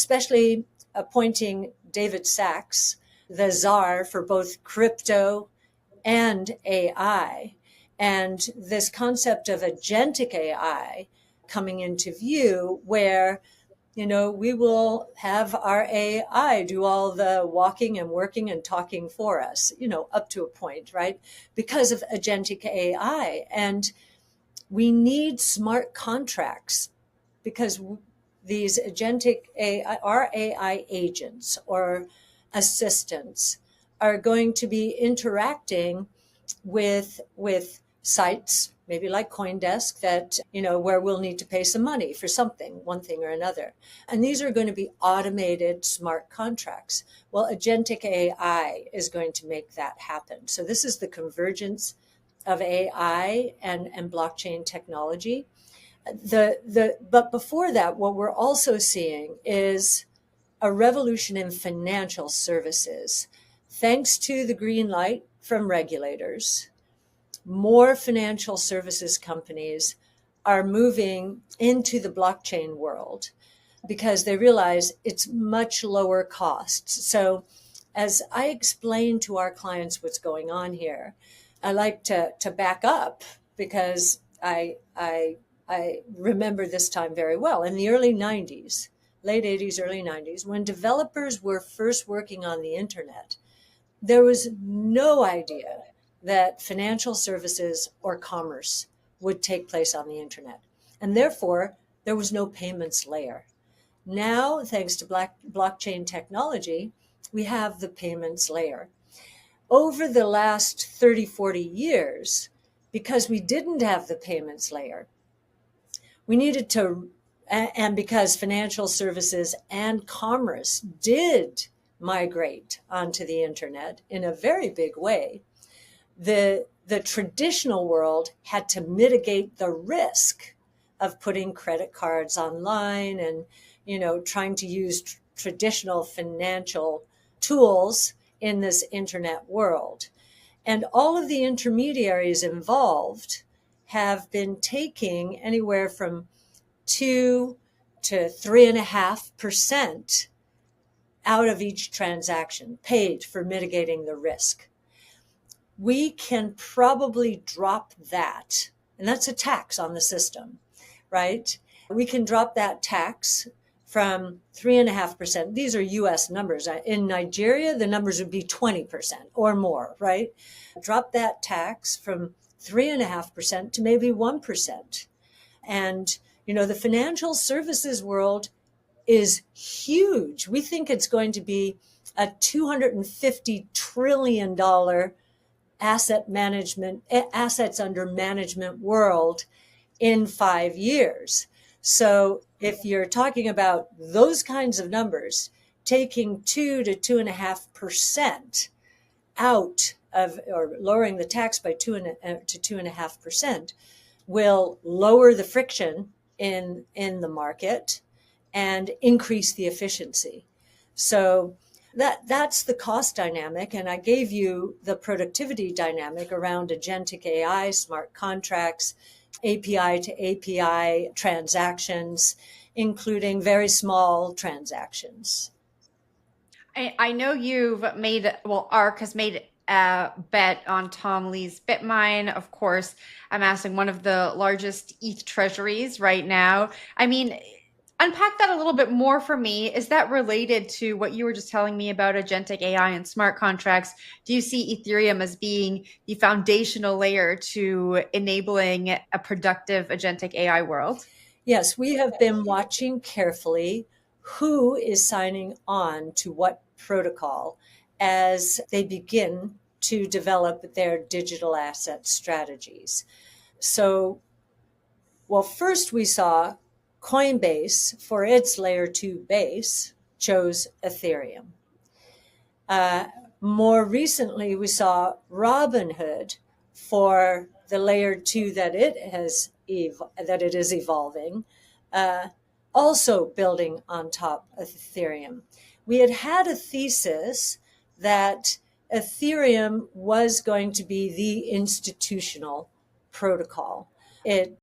especially appointing David Sachs, the czar for both crypto and AI. And this concept of agentic AI coming into view where, we will have our AI do all the walking and working and talking for us, up to a point, right? Because of agentic AI. And we need smart contracts because these agentic AI, our AI agents or assistants are going to be interacting with sites, maybe like CoinDesk, that, where we'll need to pay some money for something, one thing or another. And these are going to be automated smart contracts. Well, agentic AI is going to make that happen. So this is the convergence of AI and blockchain technology. But before that, what we're also seeing is a revolution in financial services. Thanks to the green light from regulators, more financial services companies are moving into the blockchain world because they realize it's much lower costs. So as I explain to our clients what's going on here, I like to back up because I remember this time very well. In the early 90s, late 80s, early 90s, when developers were first working on the internet, there was no idea that financial services or commerce would take place on the internet. And therefore, there was no payments layer. Now, thanks to blockchain technology, we have the payments layer. Over the last 30, 40 years, because we didn't have the payments layer, we needed to, and because financial services and commerce did migrate onto the internet in a very big way, the traditional world had to mitigate the risk of putting credit cards online and, trying to use traditional financial tools in this internet world. And all of the intermediaries involved have been taking anywhere from 2 to 3.5% out of each transaction paid for mitigating the risk. We can probably drop that, and that's a tax on the system, right? We can drop that tax from 3.5%. These are US numbers. In Nigeria, the numbers would be 20% or more, right? Drop that tax from 3.5% to maybe 1%. And, the financial services world is huge. We think it's going to be a $250 trillion assets under management world in 5 years. So if you're talking about those kinds of numbers, taking 2 to 2.5% out of, or lowering the tax by 2 to 2.5%, will lower the friction in the market and increase the efficiency. So that's the cost dynamic. And I gave you the productivity dynamic around agentic AI, smart contracts, API to API transactions, including very small transactions. I know you've made, ARK has made a bet on Tom Lee's BitMine. Of course, I'm asking one of the largest ETH treasuries right now. I mean, unpack that a little bit more for me. Is that related to what you were just telling me about agentic AI and smart contracts? Do you see Ethereum as being the foundational layer to enabling a productive agentic AI world? Yes, we have been watching carefully who is signing on to what protocol as they begin to develop their digital asset strategies. So, first we saw Coinbase, for its layer 2 base, chose Ethereum. More recently, we saw Robinhood, for the layer 2 that it is evolving, also building on top of Ethereum. We had a thesis that Ethereum was going to be the institutional protocol. It